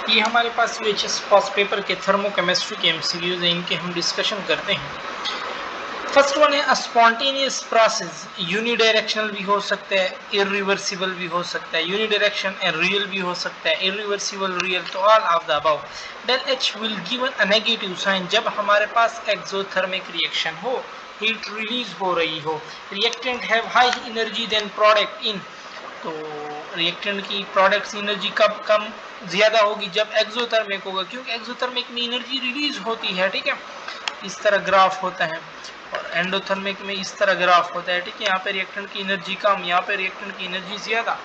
ये हमारे पास यूएचएस पास पेपर के थर्मोकेमिस्ट्री के एमसीक्यूज हैं, इनके हम डिस्कशन करते हैं। फर्स्ट वन है स्पॉन्टेनियस प्रोसेस, यूनिडायरेक्शनल भी हो सकता है, इरिवर्सिबल भी हो सकता है। यूनिडायरेक्शन एंड रियल भी हो सकता है, इरिवर्सिबल रियल, तो all of the above. Del H will given a negative sign जब हमारे पास एक्सोथर्मिक रिएक्शन हो, हीट रिलीज हो रही हो, reactant have high energy than product in, तो रिएक्टेंट की प्रोडक्ट्स एनर्जी कब कम ज्यादा होगी, जब एक्सोथर्मिक होगा, क्योंकि एक्सोथर्मिक में एनर्जी रिलीज होती है, ठीक है, इस तरह ग्राफ होता है। और एंडोथर्मिक में इस तरह ग्राफ होता है, ठीक है, यहाँ पे रिएक्टेंट की एनर्जी कम, यहाँ पे रिएक्टेंट की एनर्जी ज्यादा।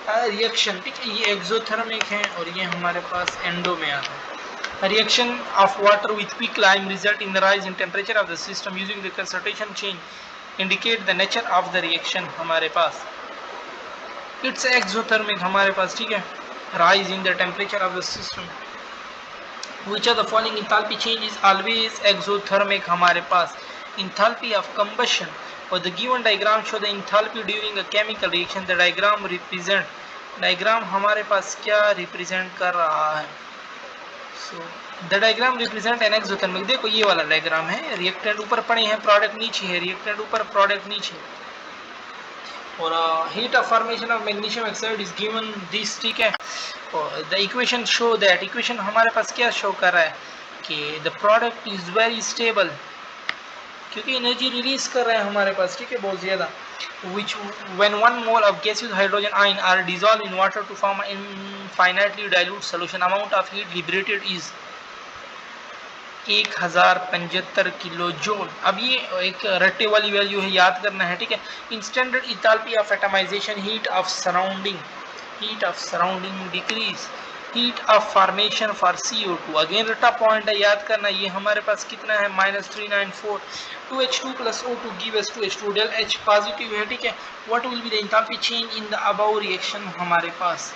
रिएक्शन, ठीक है, ये एक्सोथर्मिक है और ये हमारे पास एंडो में आता है। Reaction of water with quicklime result in the rise in temperature of the system using the concentration change indicate the nature of the reaction हमारे पास। इट्स एक्सोथर्मिक हमारे पास, ठीक है, rise in the temperature of the system. Which of the following enthalpy change is always exothermic हमारे पास? Enthalpy of combustion और the given diagram show the enthalpy during a chemical reaction. The diagram represent, diagram हमारे पास क्या represent कर रहा है? So the diagram represent an exothermic, देखो ये वाला diagram है, reactant ऊपर पड़े हैं, product नीचे है, reactant ऊपर, product नीचे, और heat of formation of magnesium oxide is given this, ठीक है। और the equation show that, equation हमारे पास क्या शो कर रहा है कि the product is very stable, क्योंकि एनर्जी रिलीज कर रहा है हमारे पास, ठीक है, बहुत ज्यादा। which when 1 mole of gaseous hydrogen ion are dissolved in water to form an infinitely dilute solution, amount of heat liberated is 1075 kilo joule. अब ये एक रट्टे वाली वैल्यू है, याद करना है, ठीक है। In standard enthalpy of atomisation heat of surrounding, heat of surrounding decrease, heat of formation for CO2, again रट्टा पॉइंट है, याद करना। ये हमारे पास कितना है, -394, 2H2 plus O2 give us 2H2, del H positive है, ठीक है। What will be the enthalpy change in the above reaction हमारे पास?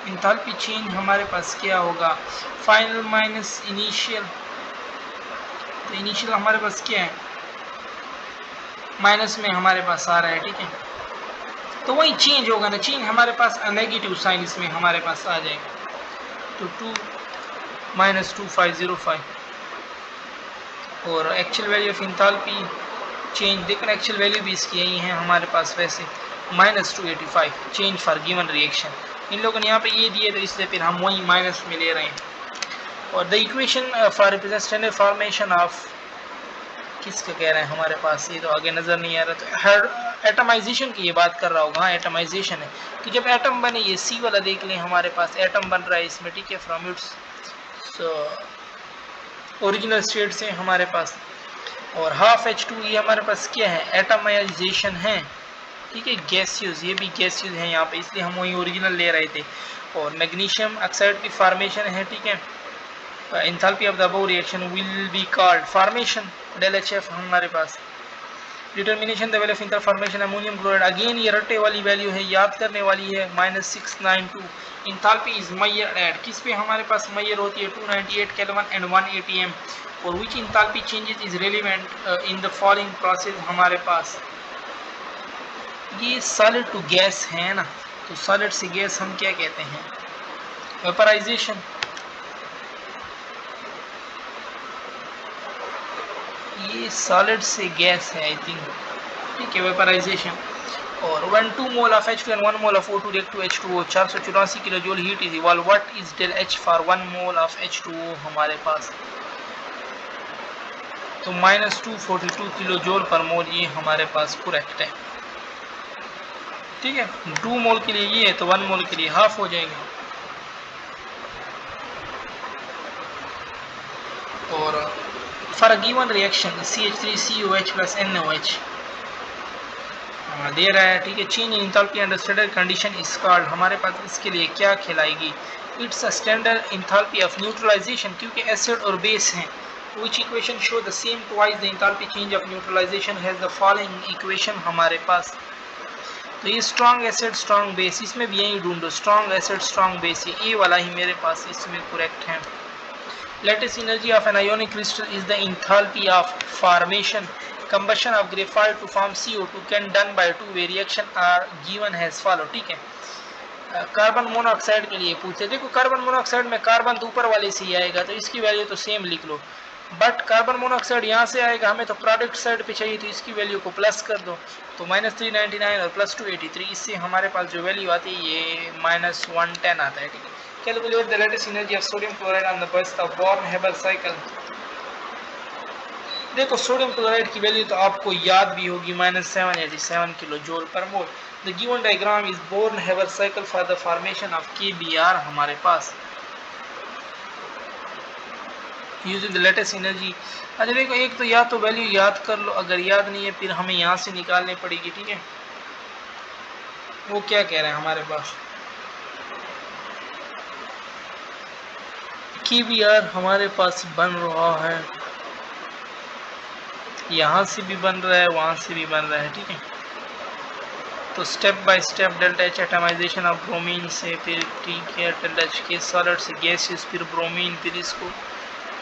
एंथैल्पी चेंज हमारे पास क्या होगा, फाइनल माइनस इनिशियल, तो इनिशियल हमारे पास क्या है, माइनस में हमारे पास आ रहा है, ठीक है, तो वही चेंज होगा ना, चेंज हमारे पास नेगेटिव साइन इसमें हमारे पास आ जाएगा, तो 2 -2505। और actual value of enthalpy change, देखो एक्चुअल वैल्यू भी इसकी यही है हमारे पास वैसे, -285 चेंज फॉर गिवन रिएक्शन। इन लोगों ने यहाँ पे ये दिए, तो इसलिए फिर हम वही माइनस में ले रहे हैं। और the equation for represent standard formation of, किसका कह रहे हैं हमारे पास, ये तो आगे नजर नहीं आ रहा, तो एटमाइजेशन की ये बात कर रहा होगा। हाँ, एटमाइजेशन है कि जब एटम बने, ये सी वाला देख लें, हमारे पास एटम बन रहा है इसमें, ठीक है, फ्रॉम इट्स ओरिजिनल स्टेट से हमारे पास। और ½ ये हमारे पास क्या है, एटमाइजेशन है, ठीक है, गैसियस, ये भी गैसियस है यहाँ पे, इसलिए हम वही ओरिजिनल ले रहे थे। और मैग्नीशियम ऑक्साइड की फॉर्मेशन है, ठीक है, enthalpy of the above reaction will be called formation, del HF हमारे पास। Determination the value of inter formation ammonium chloride, again ये रट्टे वाली वैल्यू है, याद करने वाली है, -692। एंथैल्पी इज मेजर्ड एट, किस पे हमारे पास मेजर होती है, 298 केल्विन एंड 180 M। और which enthalpy changes is relevant in the following process हमारे पास। ये सॉलिड टू गैस है ना, तो सॉलिड से गैस हम क्या कहते हैं, वेपराइजेशन। ये सॉलिड से गैस है आई थिंक, ठीक है, वेपराइजेशन। और 1 2 mole of H2 and 1 mole of O2 react to H2O, 484 kilo joule heat is evolve. What is del H for 1 mole of H2O हमारे पास, तो -242 किलो जूल पर मोल, ये हमारे पास करेक्ट है, ठीक है। 2 मोल के लिए ये है, तो 1 मोल के लिए हाफ हो जाएगा। और for a given reaction CH3COH plus NOH दे रहा है, ठीक है, change in enthalpy under standard condition is called, हमारे पास इसके लिए क्या खिलाएगी, it's a standard enthalpy of neutralisation, क्योंकि एसिड और बेस हैं। Which equation show the same twice the enthalpy change of neutralisation has the following equation हमारे पास। तो ये स्ट्रॉन्ग एसिड स्ट्रॉन्ग बेस, इसमें भी यही ढूंढो, स्ट्रॉन्ग एसिड स्ट्रॉन्ग बेस, ये वाला ही मेरे पास इसमें करेक्ट है। Lattice energy of an ionic crystal is the enthalpy of formation. Combustion of graphite to form CO2 can done by two reaction are given as follow, ठीक है। Carbon monoxide के लिए पूछते। देखो कार्बन मोनोऑक्साइड में carbon तो ऊपर वाले से ही आएगा तो इसकी वैल्यू तो सेम लिख लो, बट कार्बन मोनोऑक्साइड यहाँ से आएगा, हमें तो प्रोडक्ट साइड पे चाहिए तो इसकी वैल्यू को प्लस कर दो, तो -399 और +283, इससे हमारे पास जो वैल्यू आती है ये -110 आता है। ठीक है, calculate the latest energy of sodium chloride on the burst of born-Haber cycle. देखो सोडियम क्लोराइड की वैल्यू तो आपको याद भी होगी, -787 किलो जूल पर मोल। The given diagram is born-Haber cycle for the formation of KBr हमारे पास यूजिंग द लेटेस्ट एनर्जी। अच्छा देखो एक तो या तो वैल्यू याद कर लो, अगर याद नहीं है फिर हमें यहाँ से निकालनी पड़ेगी। ठीक है, वो क्या कह रहे हैं हमारे पास, KBr हमारे पास बन रहा है, यहाँ से भी बन रहा है, वहाँ से भी बन रहा है। ठीक है, तो step by step delta H atomization of bromine से, फिर ठीक है डेल्टा एच के सॉलिड से गैसेस, फिर ब्रोमीन, फिर इसको,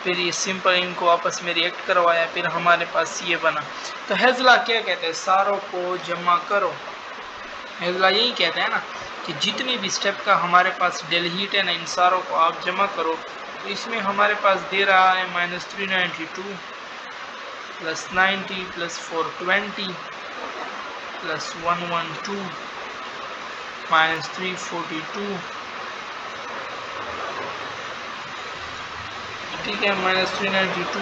फिर ये सिंपल इनको आपस में रिएक्ट करवाया, फिर हमारे पास ये बना। तो हेजला क्या कहते हैं, सारों को जमा करो। हेजला यही कहते हैं ना कि जितने भी स्टेप का हमारे पास डेल हीट है ना, इन सारों को आप जमा करो। तो इसमें हमारे पास दे रहा है -392 + 90 + 420 + 112 -342। ठीक है, -392।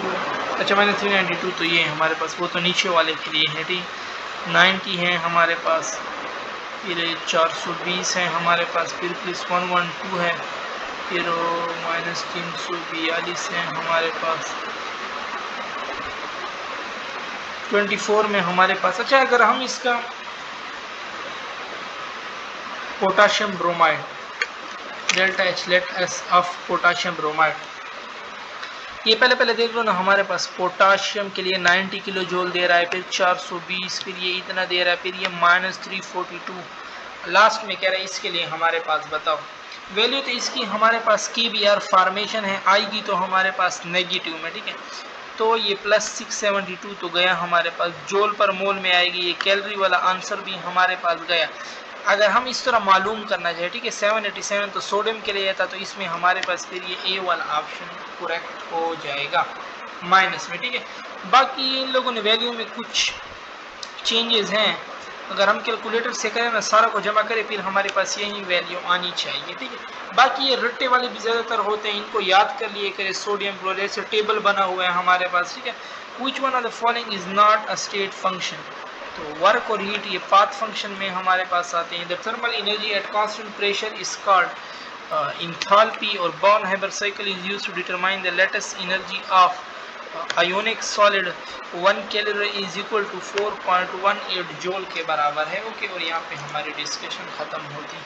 अच्छा -392 तो ये हमारे पास, वो तो नीचे वाले के लिए है। ठीक, 90 है हमारे पास, फिर 420 है हमारे पास, फिर +112 है, फिर -342 है हमारे पास, 24 में हमारे पास। अच्छा अगर हम इसका potassium bromide delta H lattice of potassium bromide, ये पहले देख लो ना, हमारे पास पोटाशियम के लिए 90 किलो जूल दे रहा है, फिर 420, फिर ये इतना दे रहा है, फिर ये -342, लास्ट में कह रहा है इसके लिए हमारे पास बताओ वैल्यू। तो इसकी हमारे पास KBr फॉर्मेशन है, आएगी तो हमारे पास नेगेटिव में। ठीक है, तो ये +672 तो गया हमारे पास, जूल पर मोल में आएगी, ये कैलोरी वाला आंसर भी हमारे पास गया। अगर हम इस तरह मालूम करना चाहे, ठीक है 787 तो सोडियम के लिए था, तो इसमें हमारे पास फिर ये A वाला ऑप्शन करेक्ट हो जाएगा माइनस में। ठीक है, बाकी इन लोगों ने वैल्यू में कुछ चेंजेस हैं, अगर हम कैलकुलेटर से करें ना, सारा को जमा करें, फिर हमारे पास यही वैल्यू आनी चाहिए। ठीक है, बाकी ये रट्टे वाले भी ज़्यादातर होते हैं, इनको याद कर लिए करें। सोडियम क्लोराइड से टेबल बना हुआ है हमारे पास। ठीक है, which one of the following is not a state function, तो वर्क और हीट ये पाथ फंक्शन में हमारे पास आते हैं। The thermal energy at constant pressure is called enthalpy, और Born Haber cycle is used to determine the latest energy of ionic solid. 1 calorie is equal to 4.18 joule के बराबर है। ओके, और यहाँ पे हमारी डिस्कशन ख़त्म होती है।